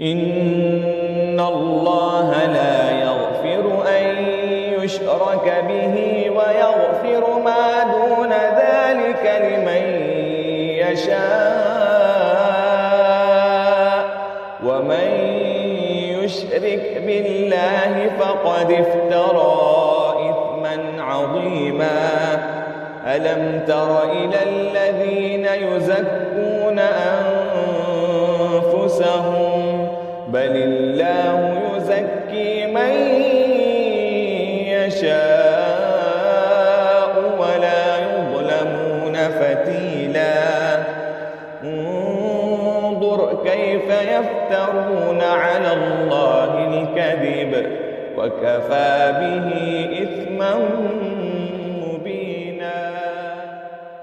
إن الله لا يغفر أن يشرك به ويغفر ما دون ذلك لمن يشاء ومن يشرك بالله فقد افترى إثما عظيما. ألم تر إلى الذين يزكون أنفسهم بل الله يزكي من يشاء ولا يظلمون فتيلا. انظر كيف يفترون على الله الكذب وكفى به إثما